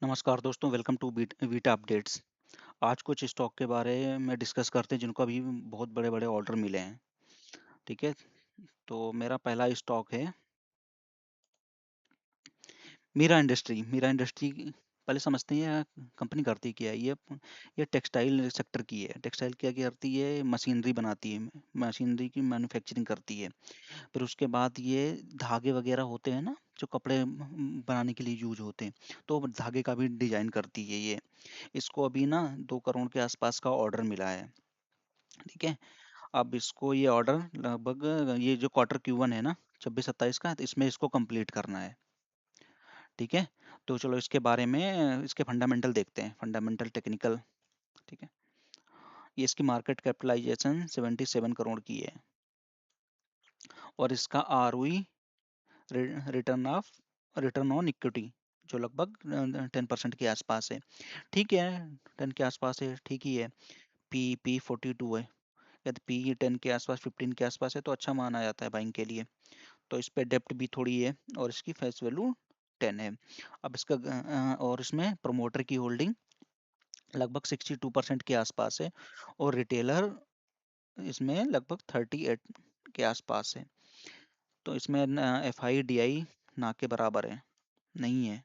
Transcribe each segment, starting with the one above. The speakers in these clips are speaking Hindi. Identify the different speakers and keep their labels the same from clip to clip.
Speaker 1: नमस्कार दोस्तों, वेलकम टू वीटा अपडेट्स। आज कुछ स्टॉक के बारे में डिस्कस करते हैं जिनको अभी बहुत बड़े बड़े ऑर्डर मिले हैं। ठीक है, तो मेरा पहला स्टॉक है मीरा इंडस्ट्री। पहले समझते हैं ये कंपनी करती क्या है। ये टेक्सटाइल सेक्टर की है। टेक्सटाइल क्या करती है, मशीनरी बनाती है, मशीनरी की मैन्युफैक्चरिंग करती है। फिर उसके बाद ये धागे वगैरह होते हैं ना, जो कपड़े बनाने के लिए यूज होते हैं, तो वो धागे का भी डिजाइन करती है ये। इसको अभी ना 2 करोड़ के आसपास का ऑर्डर मिला है। ठीक है, अब इसको ये ऑर्डर लगभग ये जो क्वार्टर Q1 है ना 26-27 का, तो इसमें इसको कंप्लीट करना है। ठीक है, तो चलो इसके बारे में इसके फंडामेंटल देखते हैं, फंडामेंटल टेक्निकल। ठीक है, ये इसकी मार्केट कैपिटलाइजेशन 77 करोड़ की है और इसका ROE, return of return on equity, जो लगभग 10% के आसपास है। ठीक है, 10 के आसपास है, ठीक ही है। पी 42 है। यदि पी 10 के आसपास 15 के आसपास है तो अच्छा माना जाता है बाइंग के लिए। तो इस पे डेप्ट भी थोड़ी है और इसकी फेस वैल्यू 10 है। अब इसका और इसमें प्रमोटर की होल्डिंग लगभग 62% के आसपास है और रिटेलर इसमें लगभग 38 के आसपास है। तो इसमें FI DI ना के बराबर है, नहीं है।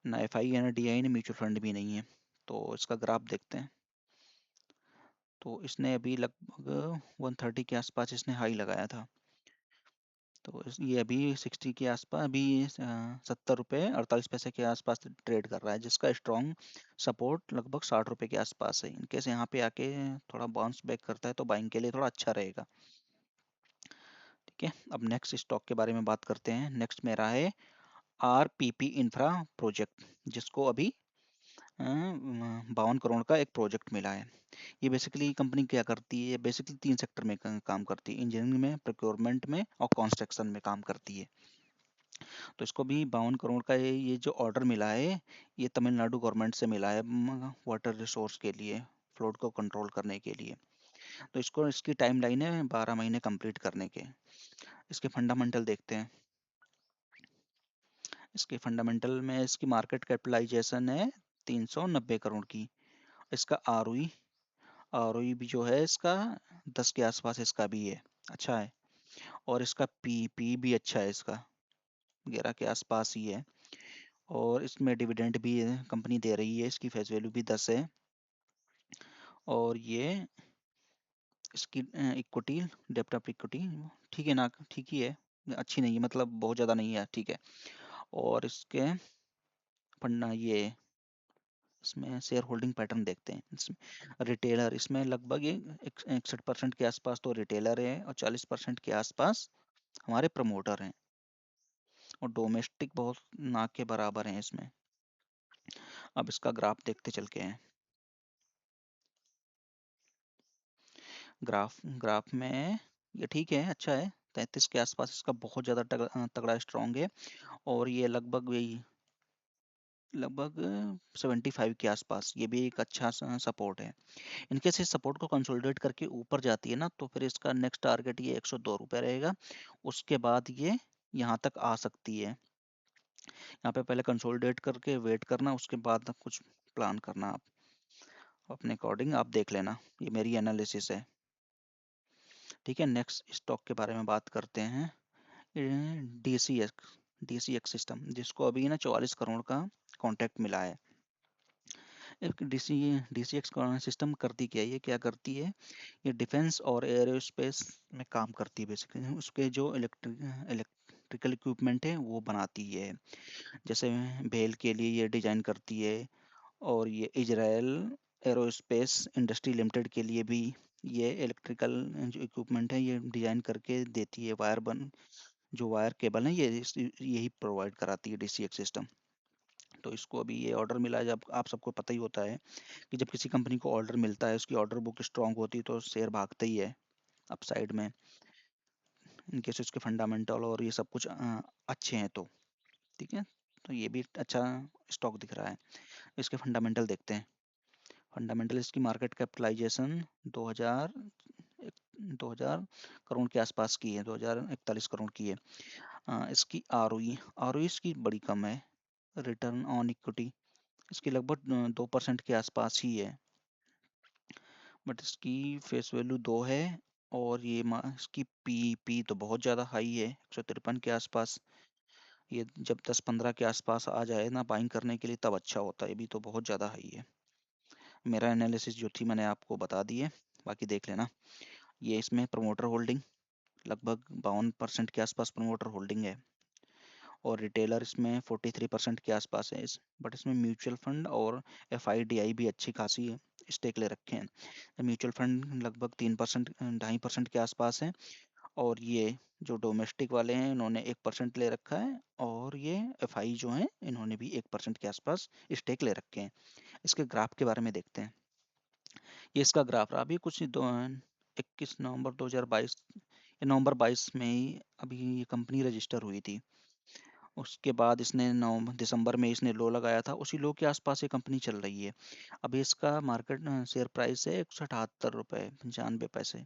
Speaker 1: ना FI है, ना DI, ना म्यूचुअल फंड भी नहीं है। तो इसका ग्राफ देखते हैं। तो इसने अभी लगभग 130 के आसपास इसने हाई लगाया था। तो ये अभी 60 के आसपास, अभी 70 रुपये 48 पैसे के आसपास ट्रेड कर रहा है, जिसका स्ट्रॉन्ग सपोर्ट लगभग 60 रुपये के आसपास है। इनकेस यहाँ पे आके थोड़ा बाउंस बैक करता है तो बाइंग के लिए थोड़ा अच्छा रहेगा। ठीक है, अब नेक्स्ट स्टॉक के बारे में बात करते हैं। नेक्स्ट मेरा है RPP इंफ्रा प्रोजेक्ट, जिसको अभी 52 करोड़ का एक प्रोजेक्ट मिला है। ये बेसिकली कंपनी क्या करती है, बेसिकली 3 सेक्टर में काम करती है, इंजीनियरिंग में, प्रोक्योरमेंट में और कंस्ट्रक्शन में काम करती है। तो इसको भी 52 करोड़ का ये जो ऑर्डर मिला है, ये तमिलनाडु गवर्नमेंट से मिला है वाटर रिसोर्स के लिए, फ्लोड को कंट्रोल करने के लिए। तो इसको इसकी टाइम लाइन है 12 महीने कंप्लीट करने के। इसके फंडामेंटल देखते हैं। इसके फंडामेंटल में इसकी मार्केट कैपिटलाइजेशन है 390 करोड़ की। इसका आरओई भी जो है इसका 10 के आसपास इसका भी है, अच्छा है। और इसका पी भी अच्छा है, इसका 11 के आसपास ही है। और इसमें डिविडेंड भी कंपनी दे रही है, इसकी फेस वैल्यू भी 10 है। और ये इसकी इक्विटी, डेप्ट ऑफ इक्विटी ठीक है ना, ठीक ही है, अच्छी नहीं है, मतलब बहुत ज़्यादा नहीं है, ठीक है। और इसके फंडा ये इसमें शेयर होल्डिंग पैटर्न देखते हैं। इसमें रिटेलर, इसमें लगभग 61% के आसपास तो रिटेलर है और 40% के आसपास हमारे प्रमोटर हैं और डोमेस्टिक बहुत ना के बराबर हैं इसमें। अब इसका ग्राफ देखते चल के हैं। ग्राफ ग्राफ में ये ठीक है, अच्छा है। 33 के आसपास इसका बहुत ज़्यादा तगड़ा स्ट्रॉन्ग है। और ये लगभग यही लगभग 75 के आसपास, ये भी एक अच्छा सपोर्ट है। इनके से सपोर्ट को कंसोलिडेट करके ऊपर जाती है ना, तो फिर इसका नेक्स्ट टारगेट ये 102 रुपये रहेगा। उसके बाद ये यहाँ तक आ सकती है। यहाँ पे पहले कंसोलिडेट करके वेट करना, उसके बाद कुछ प्लान करना। आप अपने अकॉर्डिंग आप देख लेना, ये मेरी एनालिसिस है। ठीक है, नेक्स्ट स्टॉक के बारे में बात करते हैं। DCX सिस्टम, जिसको अभी ना 44 करोड़ का कॉन्ट्रैक्ट मिला है। एक DCX सिस्टम करती क्या है, ये क्या करती है, ये डिफेंस और एरोस्पेस में काम करती है। बेसिकली उसके जो इलेक्ट्रिकल इक्विपमेंट है वो बनाती है। जैसे भेल के लिए ये डिजाइन करती है, और ये इजराइल एरोस्पेस इंडस्ट्री लिमिटेड के लिए भी ये इलेक्ट्रिकल जो इक्विपमेंट है ये डिजाइन करके देती है। जो वायर केबल है ये यही प्रोवाइड कराती है DCX सिस्टम। तो इसको अभी ये ऑर्डर मिला है। जब आप सबको पता ही होता है कि जब किसी कंपनी को ऑर्डर मिलता है, उसकी ऑर्डर बुक स्ट्रांग होती है तो शेयर भागता ही है अपसाइड में, इनकेस उसके फंडामेंटल और ये सब कुछ अच्छे हैं तो। ठीक है, तो ये भी अच्छा स्टॉक दिख रहा है। इसके फंडामेंटल देखते हैं। फंडामेंटल इसकी मार्केट कैपिटलाइजेशन 2000 करोड़ के आसपास की है, 2041 करोड़ की है। इसकी आरओई इसकी बड़ी कम है। रिटर्न ऑन इक्विटी इसकी लगभग 2% के आसपास ही है, बट इसकी फेस वैल्यू 2 है। और ये इसकी पी तो बहुत ज़्यादा हाई है, 153 के आसपास। ये जब 10-15 के आसपास आ जाए ना बाइंग करने के लिए, तब अच्छा होता है। ये भी तो बहुत ज़्यादा हाई है। मेरा एनालिसिस जो थी मैंने आपको बता दी है, बाकी देख लेना। ये इसमें प्रमोटर होल्डिंग लगभग 52% के आसपास प्रमोटर होल्डिंग है, और रिटेलर इसमें 43% के आसपास है। बट इसमें म्यूचुअल फंड और एफआईडीआई भी अच्छी खासी स्टेक ले रखे हैं। म्यूचुअल फंड लगभग 3%, 2.5% के आसपास है, और ये जो डोमेस्टिक वाले हैं इन्होंने 1% ले रखा है, और ये एफआई जो हैं इन्होंने भी 1% के आसपास स्टेक ले रखे हैं। इसके ग्राफ के बारे में देखते हैं। ये इसका ग्राफ रहा अभी कुछ 21 नवंबर 2022, नवंबर 22 में ही अभी ये कंपनी रजिस्टर हुई थी। उसके बाद इसने नवंबर दिसंबर में इसने लो लगाया था, उसी लो के आसपास ये कंपनी चल रही है। अभी इसका मार्केट शेयर प्राइस है 178 रुपये 95 पैसे,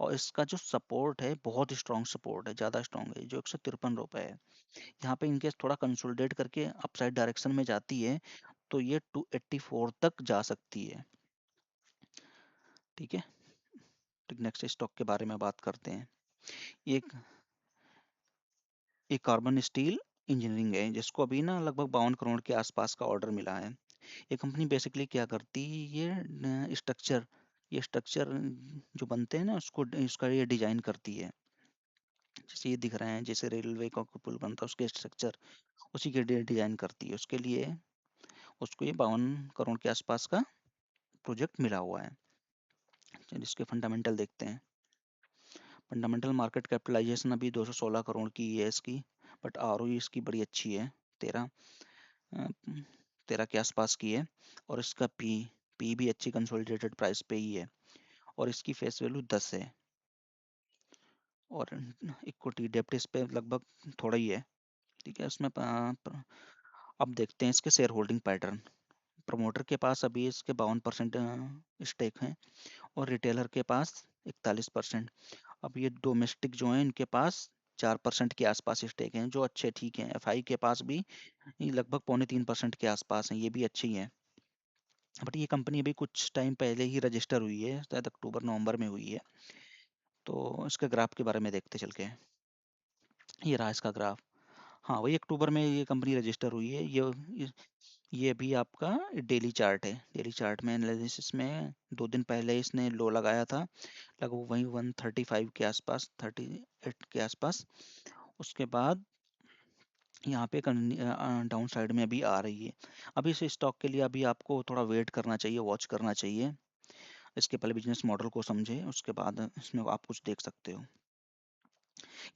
Speaker 1: और इसका जो सपोर्ट है बहुत स्ट्रॉन्ग सपोर्ट है, ज़्यादा स्ट्रॉन्ग है, जो 153 रुपये है। यहाँ पे इनकेस थोड़ा कंसोलिडेट करके अपसाइड डायरेक्शन में जाती है तो ये 284 तक जा सकती है। ठीक है, तो नेक्स्ट स्टॉक के बारे में बात करते हैं। एक एक कार्बन स्टील इंजीनियरिंग है, जिसको अभी ना लगभग 52 करोड़ के आसपास का ऑर्डर मिला है। ये कंपनी बेसिकली क्या करती है, ये स्ट्रक्चर जो बनते हैं ना उसको इसका ये डिजाइन करती है। जैसे ये दिख रहे हैं, जैसे रेलवे का पुल बनता है उसके स्ट्रक्चर उसी के डिजाइन करती है। उसके लिए उसको ये 52 करोड़ के आसपास का प्रोजेक्ट मिला हुआ है। चलिए इसके फंडामेंटल देखते हैं। फंडामेंटल मार्केट कैपिटलाइजेशन अभी 216 करोड़ की है इसकी, बट आरओई इसकी बड़ी अच्छी है, 13 अ, 13 के आसपास की है। और इसका पी भी अच्छी कंसोलिडेटेड प्राइस पे ही है, और इसकी फेस वैल्यू 10 है। और इक्विटी डेप्ट इस पे लगभग थोड़ा ही है। ठीक है, उसमें अब देखते हैं इसके शेयर होल्डिंग पैटर्न। प्रमोटर के पास अभी इसके 52% स्टेक हैं, और रिटेलर के पास 41%। अब ये डोमेस्टिक जो है इनके पास 4% के आसपास स्टेक हैं, जो अच्छे ठीक हैं। एफआई के पास भी ये लगभग 2.25% के आसपास हैं, ये भी अच्छी हैं। बट ये कंपनी अभी कुछ टाइम पहले ही रजिस्टर हुई है, शायद अक्टूबर नवंबर में हुई है। तो इसके ग्राफ के बारे में देखते चल के। ये रहा इसका ग्राफ। हाँ, वही अक्टूबर में ये कंपनी रजिस्टर हुई है। ये भी आपका डेली चार्ट है। डेली चार्ट में एनालिसिस में 2 दिन पहले इसने लो लगाया था, लगभग वही 135 के आसपास, 38 के आसपास। उसके बाद यहाँ पे डाउन साइड में अभी आ रही है। अभी इस स्टॉक के लिए अभी आपको थोड़ा वेट करना चाहिए, वॉच करना चाहिए। इसके पहले बिजनेस मॉडल को समझे, उसके बाद इसमें आप कुछ देख सकते हो।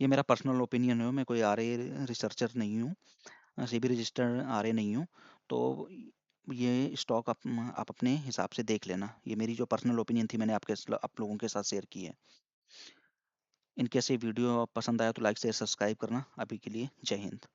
Speaker 1: ये मेरा पर्सनल ओपिनियन है, मैं कोई आर ए रिसर्चर नहीं हूँ, सेबी रजिस्टर्ड आर ए नहीं हूँ। तो ये स्टॉक आप अपने हिसाब से देख लेना। ये मेरी जो पर्सनल ओपिनियन थी मैंने आप लोगों के साथ शेयर की है। इनकेस ये वीडियो पसंद आया तो लाइक शेयर सब्सक्राइब करना। अभी के लिए जय हिंद।